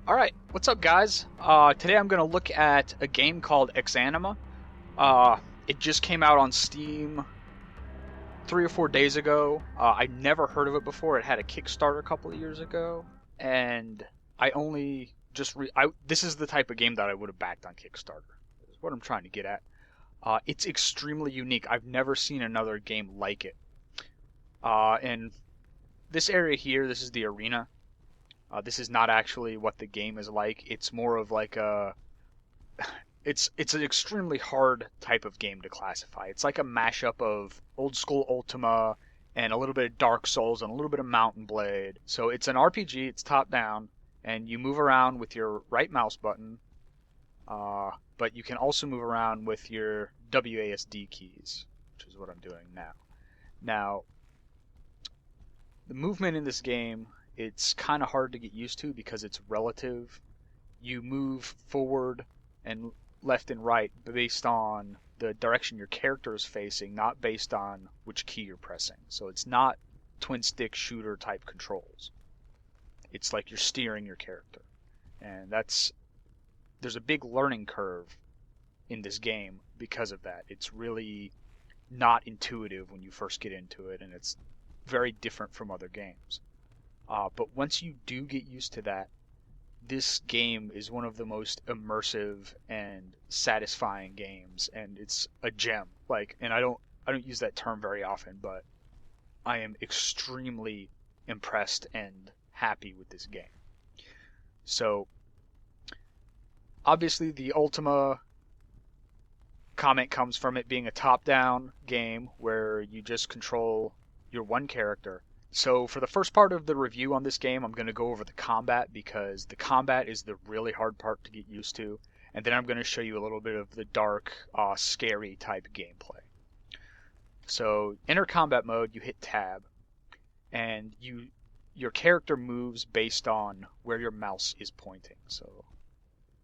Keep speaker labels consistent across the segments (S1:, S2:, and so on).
S1: Alright, what's up guys? Today I'm going to look at a game called Exanima. It just came out on Steam 3 or 4 days ago. I never heard of it before. It had a Kickstarter a couple of years ago, and I only just this is the type of game that I would have backed on Kickstarter. Is what I'm trying to get at. It's extremely unique. I've never seen another game like it. And this area here, this is the arena. This is not actually what the game is like. It's more of like a... It's an extremely hard type of game to classify. It's like a mashup of old school Ultima and a little bit of Dark Souls and a little bit of Mountain Blade. So it's an RPG, it's top down, and you move around with your right mouse button, but you can also move around with your WASD keys, which is what I'm doing now. Now, the movement in this game, it's kind of hard to get used to because it's relative. You move forward and left and right based on the direction your character is facing, not based on which key you're pressing. So it's not twin stick shooter type controls. It's like you're steering your character. And there's a big learning curve in this game because of that. It's really not intuitive when you first get into it, and it's very different from other games. But once you do get used to that, this game is one of the most immersive and satisfying games, and it's a gem. And I don't use that term very often, but I am extremely impressed and happy with this game. So, obviously the Ultima comment comes from it being a top-down game where you just control your one character. So for the first part of the review on this game, I'm going to go over the combat because the combat is the really hard part to get used to. And then I'm going to show you a little bit of the dark, scary type gameplay. So enter combat mode, you hit tab, and your character moves based on where your mouse is pointing. So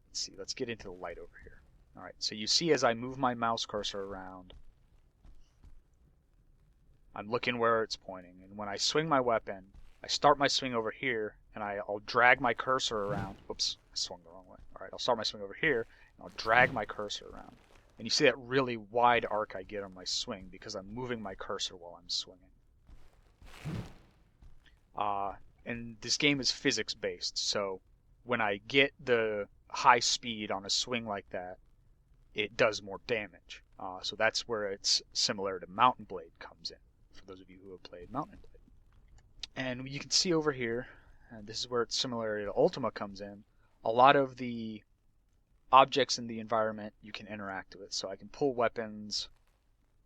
S1: let's see, let's get into the light over here. Alright, so you see as I move my mouse cursor around, I'm looking where it's pointing, and when I swing my weapon, I start my swing over here, and I'll drag my cursor around. Oops, I swung the wrong way. Alright, I'll start my swing over here, and I'll drag my cursor around. And you see that really wide arc I get on my swing because I'm moving my cursor while I'm swinging. And this game is physics-based, so when I get the high speed on a swing like that, it does more damage. So that's where it's similar to Mountain Blade comes in, for those of you who have played Mountain Blade. And you can see over here, and this is where it's similar to Ultima comes in, a lot of the objects in the environment you can interact with. So I can pull weapons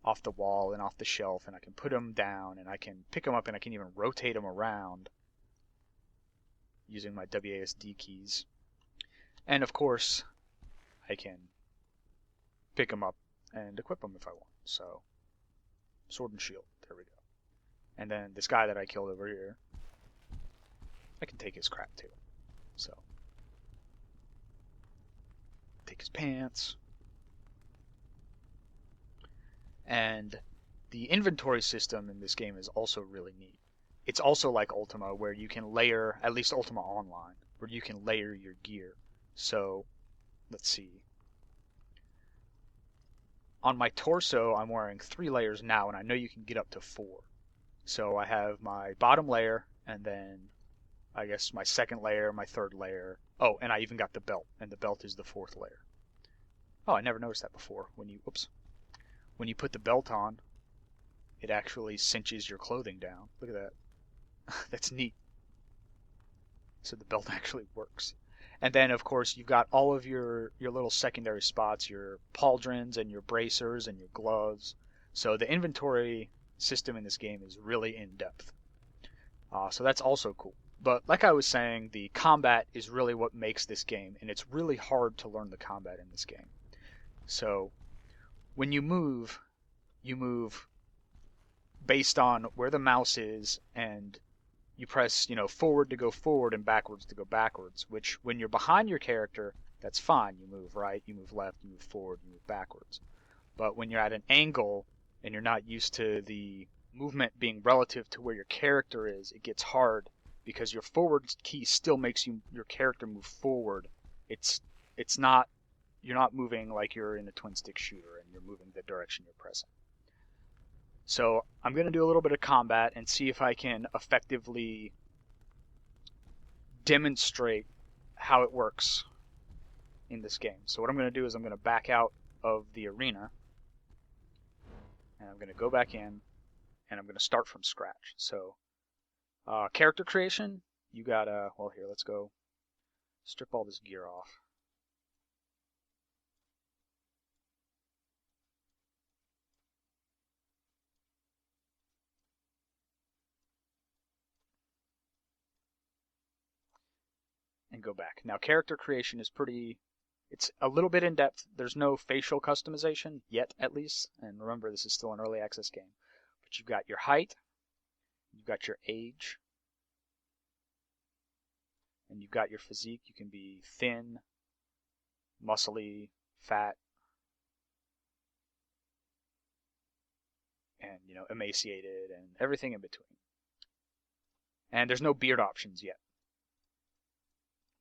S1: off the wall and off the shelf, and I can put them down, and I can pick them up, and I can even rotate them around using my WASD keys. And of course, I can pick them up and equip them if I want. So, sword and shield, there we go. And then this guy that I killed over here, I can take his crap too. So, take his pants. And the inventory system in this game is also really neat. It's also like Ultima, where you can layer, at least Ultima Online, where you can layer your gear. So, let's see. On my torso, I'm wearing 3 layers now, and I know you can get up to 4. So I have my bottom layer, and then I guess my second layer, my third layer. Oh, and I even got the belt, and the belt is the 4th layer. Oh, I never noticed that before. When you put the belt on, it actually cinches your clothing down. Look at that. That's neat. So the belt actually works. And then, of course, you've got all of your little secondary spots, your pauldrons and your bracers and your gloves. So the inventory system in this game is really in-depth. So that's also cool. But like I was saying, the combat is really what makes this game, and it's really hard to learn the combat in this game. So when you move based on where the mouse is, and you press, forward to go forward and backwards to go backwards, which when you're behind your character, that's fine. You move right, you move left, you move forward, you move backwards. But when you're at an angle and you're not used to the movement being relative to where your character is, it gets hard because your forward key still makes your character move forward. It's not, you're not moving like you're in a twin stick shooter and you're moving the direction you're pressing. So I'm going to do a little bit of combat and see if I can effectively demonstrate how it works in this game. So what I'm going to do is I'm going to back out of the arena, and I'm going to go back in, and I'm going to start from scratch. So character creation, you got well, here, let's go strip all this gear off. And go back. Now, character creation is it's a little bit in depth. There's no facial customization yet, at least. And remember, this is still an early access game. But you've got your height, you've got your age, and you've got your physique. You can be thin, muscly, fat, and emaciated, and everything in between. And there's no beard options yet.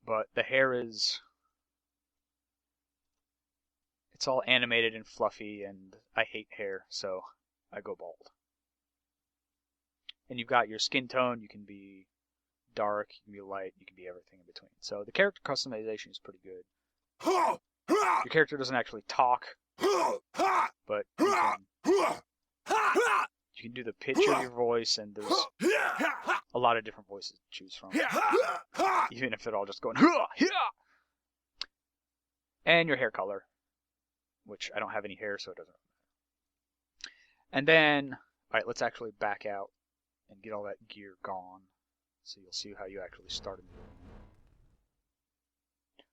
S1: But the hair it's all animated and fluffy, and I hate hair, so I go bald. And you've got your skin tone. You can be dark, you can be light, you can be everything in between. So the character customization is pretty good. Your character doesn't actually talk, but you can do the pitch of your voice, and there's a lot of different voices to choose from, even if they're all just going and your hair color, which I don't have any hair, so it doesn't matter. And then, alright, let's actually back out and get all that gear gone, so you'll see how you actually started.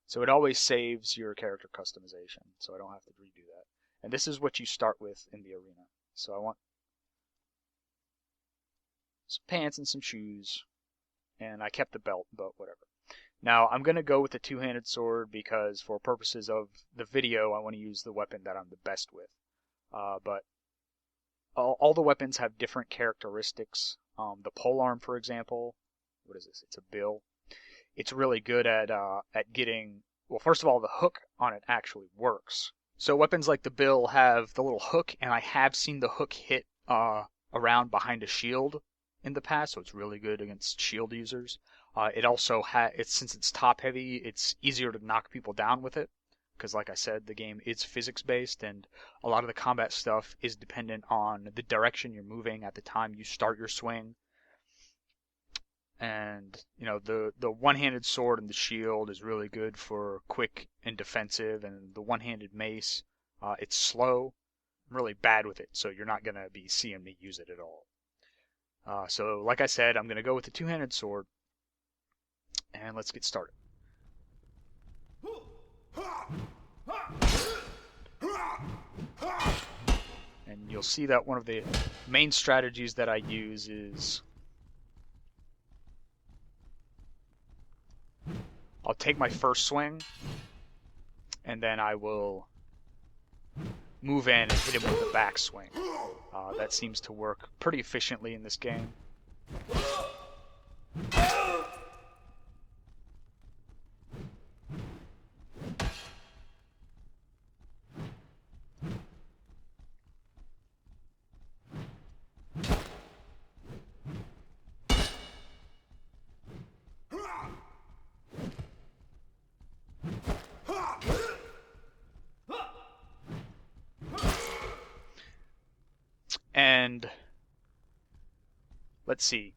S1: So it always saves your character customization, so I don't have to redo that. And this is what you start with in the arena. So I want some pants and some shoes, and I kept the belt, but whatever. Now I'm going to go with the two-handed sword because for purposes of the video I want to use the weapon that I'm the best with. But all the weapons have different characteristics. The polearm, for example, what is this? It's a bill. It's really good at getting, well, first of all, the hook on it actually works. So weapons like the bill have the little hook, and I have seen the hook hit around behind a shield in the past, so it's really good against shield users. It also since it's top heavy, it's easier to knock people down with it, because like I said, the game is physics based, and a lot of the combat stuff is dependent on the direction you're moving at the time you start your swing. And the one-handed sword and the shield is really good for quick and defensive, and the one-handed mace, it's slow. I'm really bad with it, so you're not gonna be seeing me use it at all. So like I said, I'm gonna go with the two-handed sword, and let's get started. And you'll see that one of the main strategies that I use is I'll take my first swing, and then I will move in and hit him with the back swing. That seems to work pretty efficiently in this game. And let's see.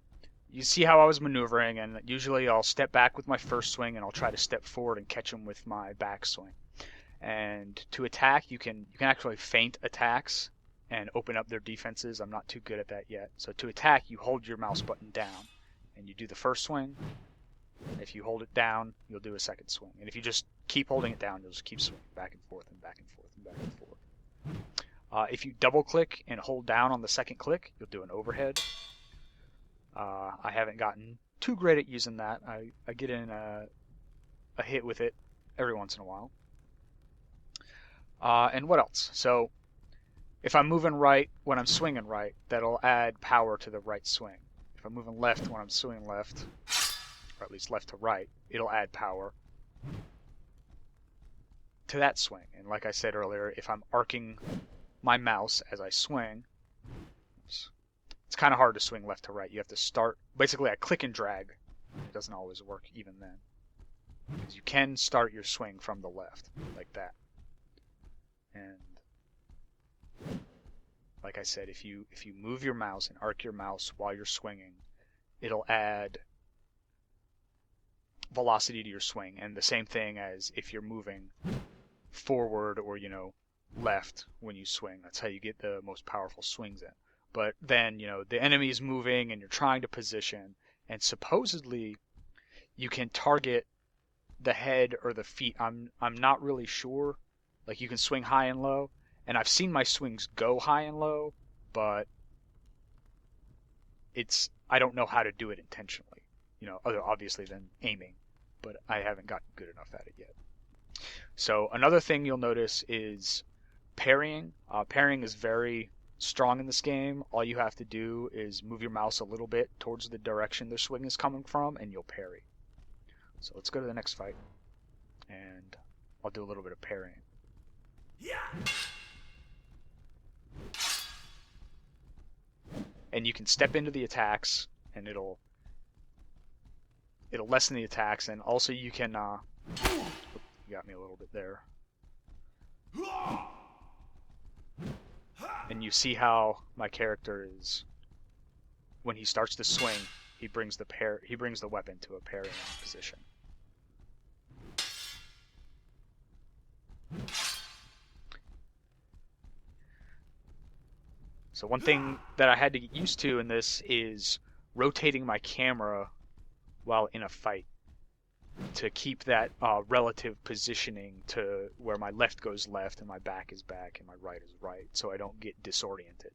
S1: You see how I was maneuvering, and usually I'll step back with my first swing, and I'll try to step forward and catch him with my back swing. And to attack, you can actually feint attacks and open up their defenses. I'm not too good at that yet. So to attack, you hold your mouse button down, and you do the first swing, If you hold it down, you'll do a second swing. And if you just keep holding it down, you'll just keep swinging back and forth and back and forth and back and forth. If you double click and hold down on the second click, you'll do an overhead. I haven't gotten too great at using that. I get in a hit with it every once in a while. And what else? So if I'm moving right when I'm swinging right, that'll add power to the right swing. If I'm moving left when I'm swinging left, or at least left to right, it'll add power to that swing. And like I said earlier, if I'm arcing my mouse as I swing, it's kind of hard to swing left to right. You have to start, basically I click and drag. It doesn't always work even then. Because you can start your swing from the left, like that. And like I said, if you move your mouse and arc your mouse while you're swinging, it'll add velocity to your swing. And the same thing as if you're moving forward or, left when you swing. That's how you get the most powerful swings in. But then, the enemy's moving and you're trying to position, and supposedly you can target the head or the feet. I'm not really sure. Like, you can swing high and low, and I've seen my swings go high and low, but I don't know how to do it intentionally. Other obviously than aiming, but I haven't gotten good enough at it yet. So another thing you'll notice is parrying. Parrying is very strong in this game. All you have to do is move your mouse a little bit towards the direction the swing is coming from, and you'll parry. So let's go to the next fight, and I'll do a little bit of parrying. Yeah. And you can step into the attacks, and it'll lessen the attacks, and also you can you got me a little bit there. And you see how my character is, when he starts to swing, he brings the weapon to a parrying position. So one thing that I had to get used to in this is rotating my camera while in a fight to keep that relative positioning to where my left goes left and my back is back and my right is right, so I don't get disoriented.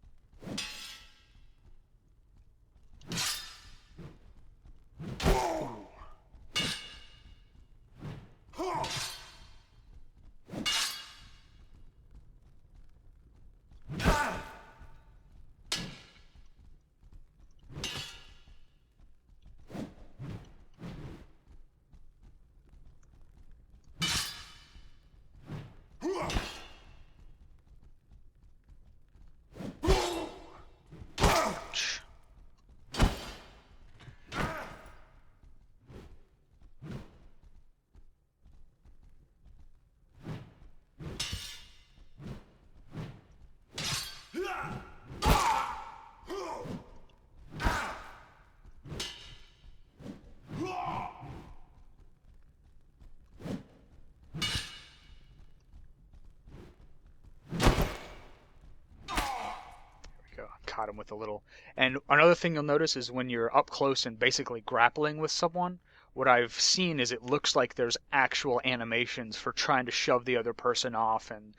S1: Caught him with a little. And another thing you'll notice is when you're up close and basically grappling with someone, what I've seen is it looks like there's actual animations for trying to shove the other person off and,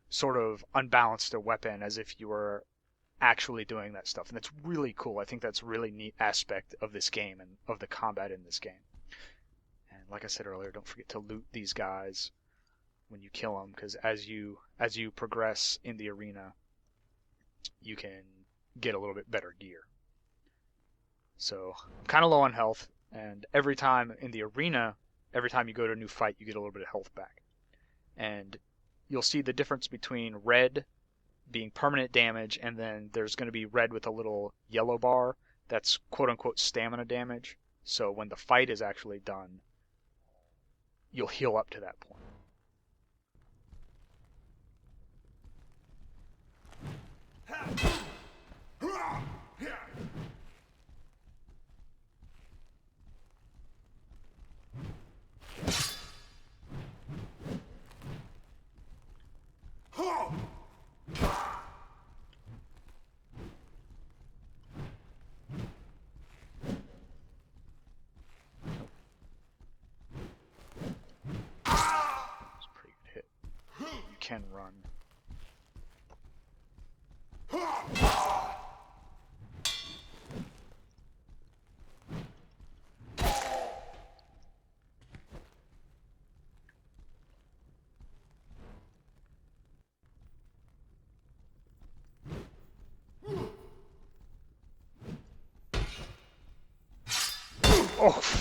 S1: sort of unbalance their weapon as if you were actually doing that stuff. And that's really cool. I think that's a really neat aspect of this game and of the combat in this game. And like I said earlier, don't forget to loot these guys when you kill them, because as you progress in the arena, you can get a little bit better gear. So I'm kind of low on health, and every time in the arena, every time you go to a new fight, you get a little bit of health back. And you'll see the difference between red being permanent damage, and then there's going to be red with a little yellow bar. That's quote-unquote stamina damage. So when the fight is actually done, you'll heal up to that point. Oh.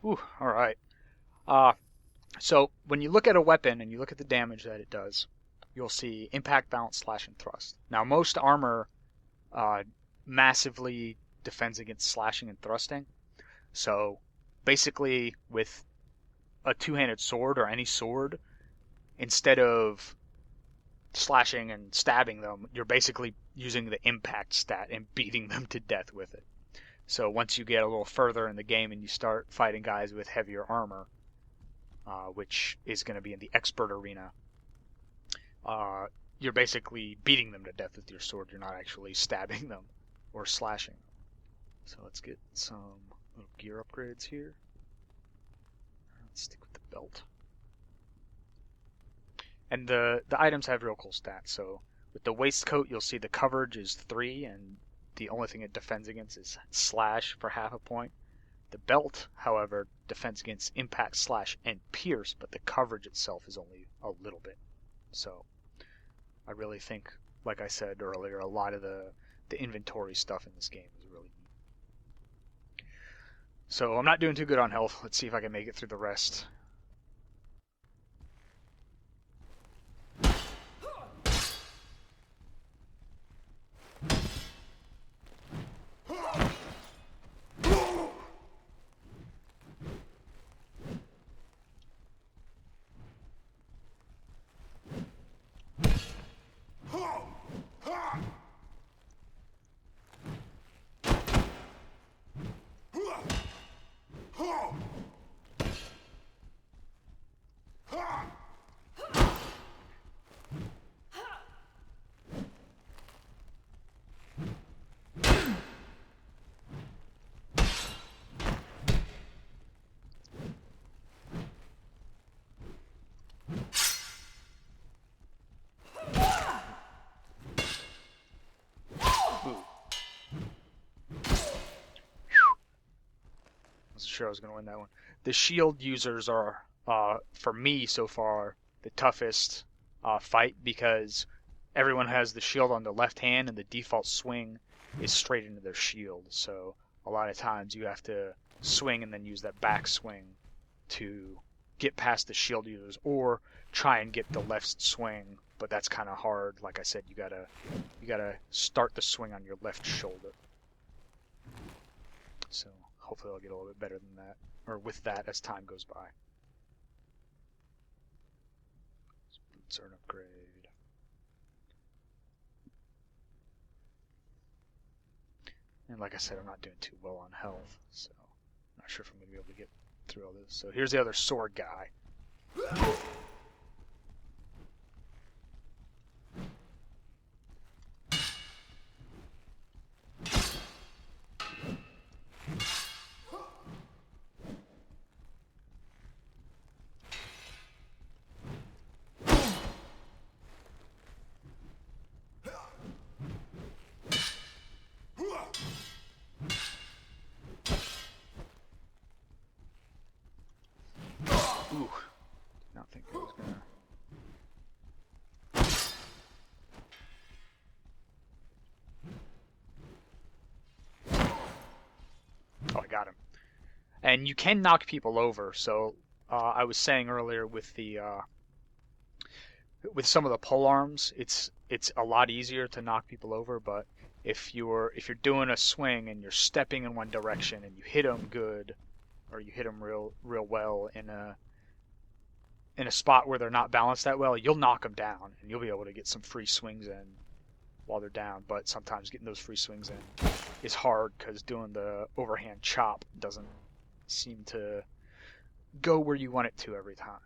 S1: Ooh, all right. So when you look at a weapon and you look at the damage that it does, you'll see impact, balance, slash, and thrust. Now, most armor massively defends against slashing and thrusting. So basically, with a two-handed sword or any sword, instead of slashing and stabbing them, you're basically using the impact stat and beating them to death with it. So once you get a little further in the game and you start fighting guys with heavier armor, which is going to be in the expert arena, you're basically beating them to death with your sword. You're not actually stabbing them or slashing. So let's get some little gear upgrades here. Let's stick with the belt. And the items have real cool stats. So with the waistcoat, you'll see the coverage is 3, and the only thing it defends against is slash for half a point. The belt, however, defends against impact, slash, and pierce, but the coverage itself is only a little bit. So I really think, like I said earlier, a lot of the inventory stuff in this game is really neat. So I'm not doing too good on health. Let's see if I can make it through the rest. Wasn't sure I was going to win that one. The shield users are, for me so far, the toughest fight because everyone has the shield on the left hand and the default swing is straight into their shield. So a lot of times you have to swing and then use that back swing to get past the shield users or try and get the left swing, but that's kind of hard. Like I said, you gotta start the swing on your left shoulder. So hopefully I'll get a little bit better than that, or with that as time goes by. Boots are an upgrade. And like I said, I'm not doing too well on health, so I'm not sure if I'm going to be able to get through all this. So here's the other sword guy. Ooh, not think I was Oh, I got him. And you can knock people over. So I was saying earlier with some of the pole arms, it's a lot easier to knock people over. But if you're doing a swing and you're stepping in one direction and you hit them good, or you hit them real well in a spot where they're not balanced that well, you'll knock them down and you'll be able to get some free swings in while they're down. But sometimes getting those free swings in is hard because doing the overhand chop doesn't seem to go where you want it to every time.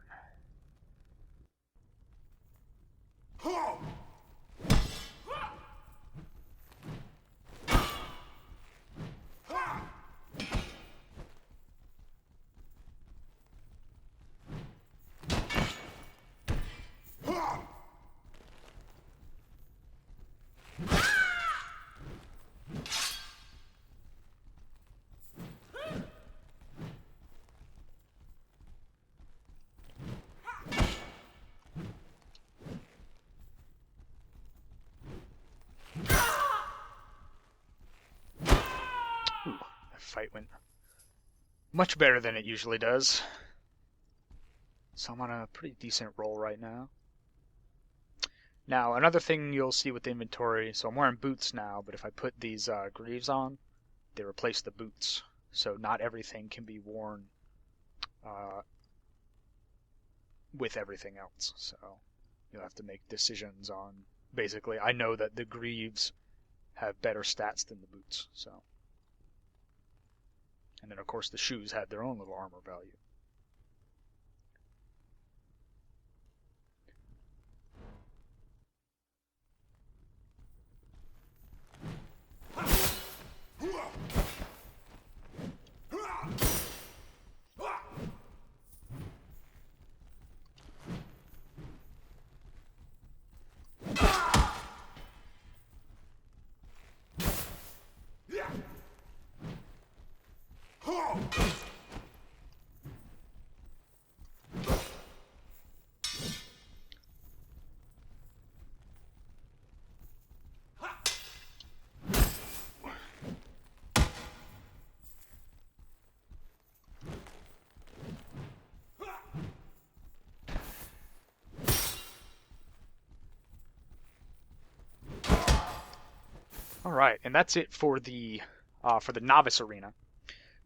S1: Ooh, that fight went much better than it usually does. So I'm on a pretty decent roll right now. Now, another thing you'll see with the inventory, so I'm wearing boots now, but if I put these greaves on, they replace the boots. So not everything can be worn with everything else. So you'll have to make decisions on, basically, I know that the greaves have better stats than the boots, so. And then, of course, the shoes have their own little armor value. All right, and that's it for the novice arena.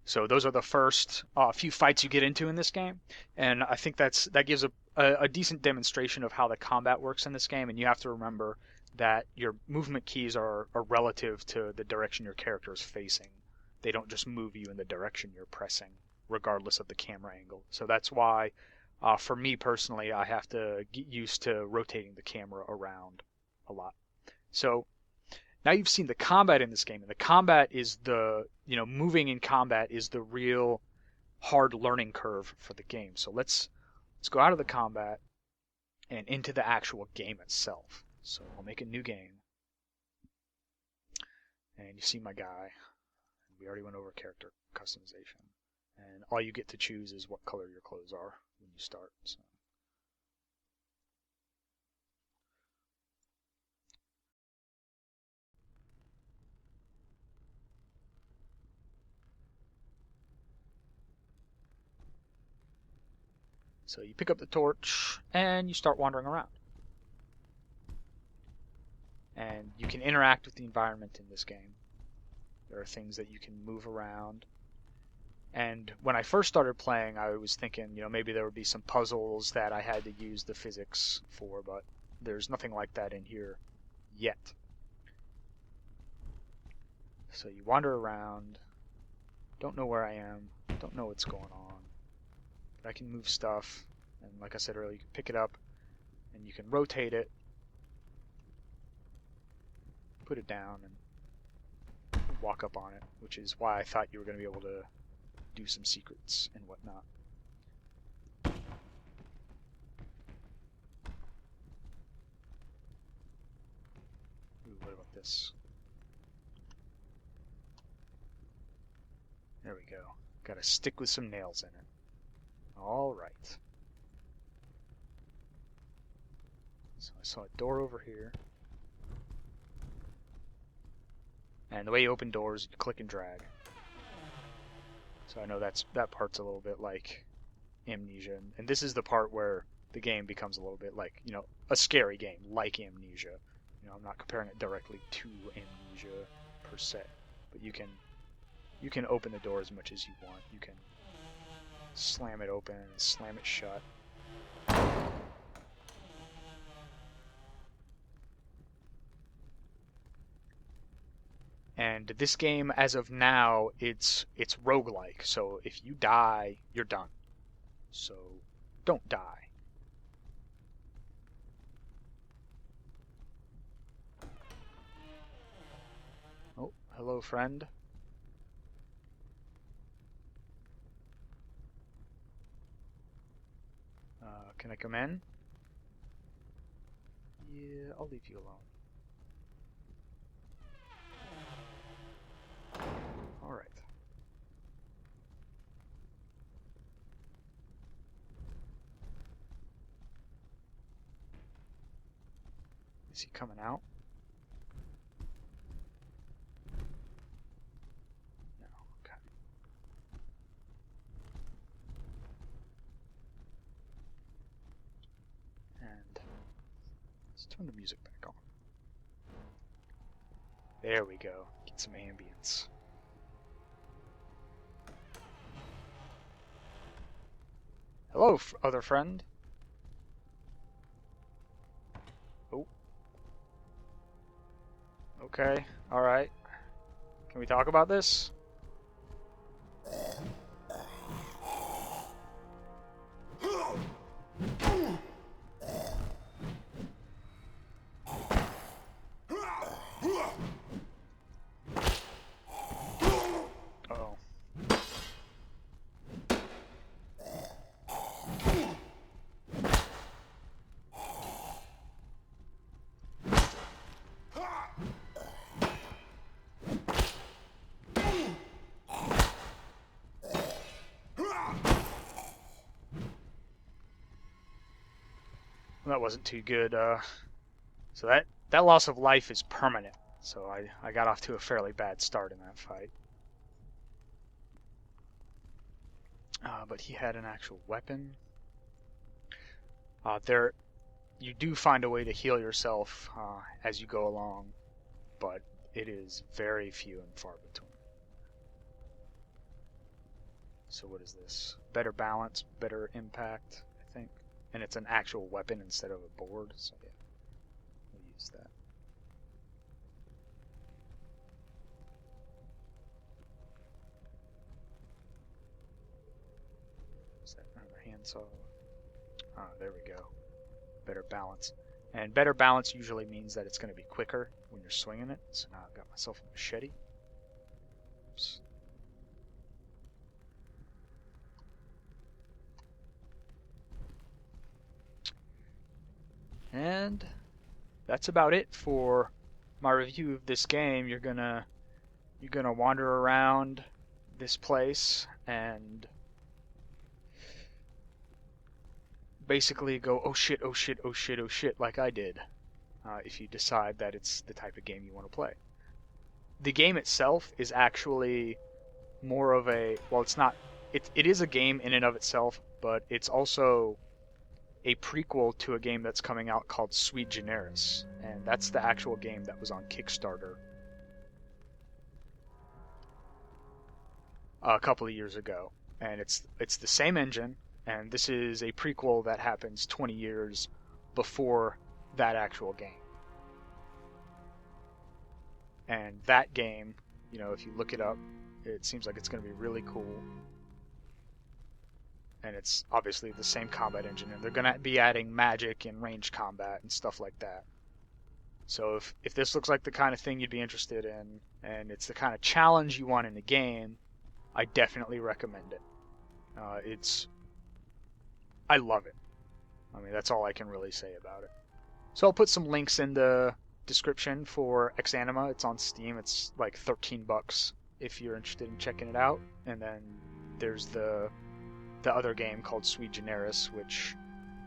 S1: So those are the first few fights you get into in this game, and I think that gives a decent demonstration of how the combat works in this game. And you have to remember that your movement keys are relative to the direction your character is facing. They don't just move you in the direction you're pressing, regardless of the camera angle. So that's why, for me personally, I have to get used to rotating the camera around a lot. So now you've seen the combat in this game, and the combat is moving in combat is the real hard learning curve for the game. So let's go out of the combat and into the actual game itself. So I'll make a new game, and you see my guy. We already went over character customization, and all you get to choose is what color your clothes are when you start. So you pick up the torch and you start wandering around. And you can interact with the environment in this game. There are things that you can move around. And when I first started playing, I was thinking, maybe there would be some puzzles that I had to use the physics for, but there's nothing like that in here yet. So you wander around, don't know where I am, don't know what's going on. But I can move stuff, and like I said earlier, you can pick it up, and you can rotate it, put it down, and walk up on it, which is why I thought you were going to be able to do some secrets and whatnot. Ooh, what about this? There we go. Got a stick with some nails in it. Alright. So I saw a door over here. And the way you open doors, you click and drag. So I know that part's a little bit like Amnesia, and this is the part where the game becomes a little bit like, a scary game like Amnesia. I'm not comparing it directly to Amnesia per se, but you can open the door as much as you want. You can slam it open and slam it shut. And this game, as of now, it's roguelike. So if you die, you're done. So don't die. Oh, hello, friend. Can I come in? Yeah, I'll leave you alone. Alright. Is he coming out? No, okay. And let's turn the music back on. There we go. Get some ambience. Hello, other friend. Oh. Okay, alright. Can we talk about this? Uh-oh. That wasn't too good. So that loss of life is permanent. So I got off to a fairly bad start in that fight. But he had an actual weapon. You do find a way to heal yourself as you go along, but it is very few and far between. So what is this? Better balance, better impact, I think. And it's an actual weapon instead of a board, so yeah, we'll use that. Is that another handsaw? Ah, there we go. Better balance. And better balance usually means that it's going to be quicker when you're swinging it. So now I've got myself a machete. Oops. And that's about it for my review of this game. You're gonna wander around this place and basically go, oh shit, oh shit, oh shit, oh shit, like I did, if you decide that it's the type of game you want to play. The game itself is actually more of a, well, it's not, it is a game in and of itself, but it's also a prequel to a game that's coming out called Sui Generis, and that's the actual game that was on Kickstarter a couple of years ago. And it's the same engine, and this is a prequel that happens 20 years before that actual game. And that game, if you look it up, it seems like it's going to be really cool. And it's obviously the same combat engine, and they're going to be adding magic and range combat and stuff like that. So if this looks like the kind of thing you'd be interested in, and it's the kind of challenge you want in the game, I definitely recommend it. I love it. I mean, that's all I can really say about it. So I'll put some links in the description for Exanima. It's on Steam. It's like $13 if you're interested in checking it out. And then there's the other game called Sui Generis, which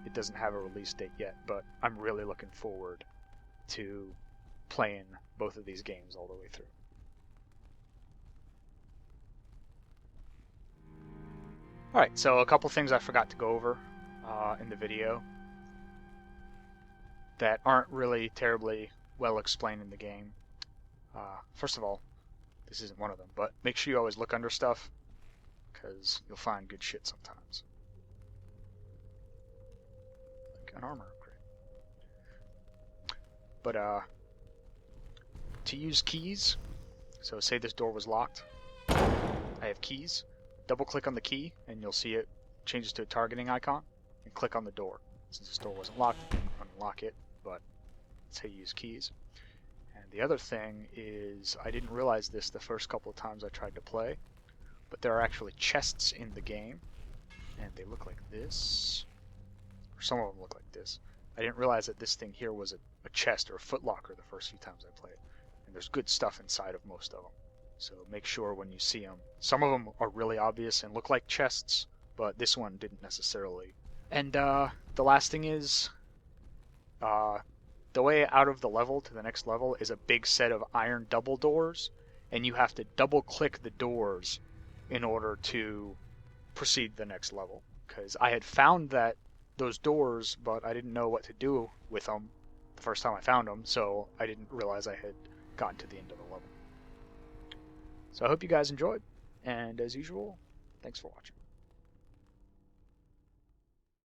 S1: it doesn't have a release date yet, but I'm really looking forward to playing both of these games all the way through. Alright, so a couple things I forgot to go over in the video that aren't really terribly well explained in the game. First of all, this isn't one of them, but make sure you always look under stuff, because you'll find good shit sometimes. Like an armor upgrade. But, to use keys, so say this door was locked, I have keys, double click on the key, and you'll see it changes to a targeting icon, and click on the door. Since this door wasn't locked, unlock it, but that's how you use keys. And the other thing is, I didn't realize this the first couple of times I tried to play, but there are actually chests in the game, and they look like this, or some of them look like this. I didn't realize that this thing here was a chest or a footlocker the first few times I played, and there's good stuff inside of most of them. So make sure when you see them. Some of them are really obvious and look like chests, but this one didn't necessarily. And the last thing is, the way out of the level to the next level is a big set of iron double doors, and you have to double click the doors in order to proceed to the next level. Because I had found those doors, but I didn't know what to do with them the first time I found them, so I didn't realize I had gotten to the end of the level. So I hope you guys enjoyed, and as usual, thanks for watching.